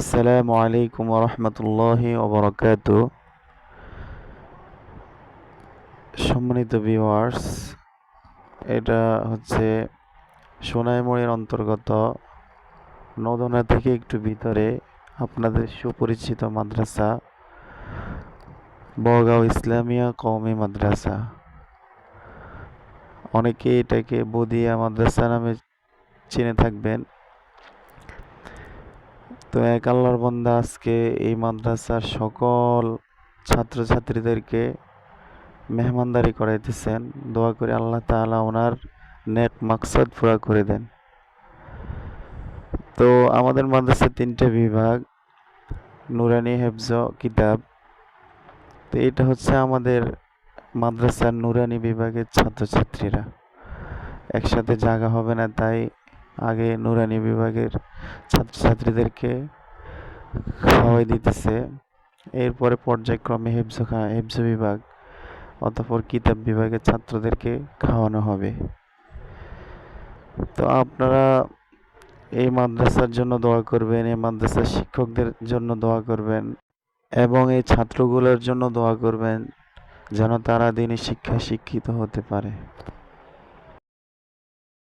আসসালামু আলাইকুম ওরহমতুল্লাহি ওবরাকাতু। সম্মানিত ভিউয়ার্স, এটা হচ্ছে সোনাইমুড়ির অন্তর্গত নদনা থেকে একটু ভিতরে আপনাদের সুপরিচিত মাদ্রাসা বগাঁও ইসলামিয়া কওমি মাদ্রাসা। অনেকে এটাকে বদিয়া মাদ্রাসা নামে চিনে থাকবেন। তো এক আল্লাহর বান্দা আজকে এই মাদ্রাসার সকল ছাত্রছাত্রীদেরকে মেহমানদারি করাইতেছেন। দোয়া করে আল্লাহ তাআলা ওনার নেক মাকসাদ পুরা করে দেন। তো আমাদের মাদ্রাসার 3টে বিভাগ, নুরানি, হেফজ, কিতাব। তো এটা হচ্ছে আমাদের মাদ্রাসার নুরানি বিভাগের ছাত্রছাত্রীরা। একসাথে জায়গা হবে না, তাই আগে নুরানি বিভাগের ছাত্রছাত্রীদেরকে খাওয়াই দিতেছে। এরপরে পর্যায়ক্রমে হেফজ বিভাগ অতঃপর কিতাব বিভাগের ছাত্রদেরকে খাওয়ানো হবে। তো আপনারা এই মাদ্রাসার জন্য দোয়া করবেন, এই মাদ্রাসার শিক্ষকদের জন্য দোয়া করবেন এবং এই ছাত্রগুলোর জন্য দোয়া করবেন যেন তারা দিনী শিক্ষায় শিক্ষিত হতে পারে।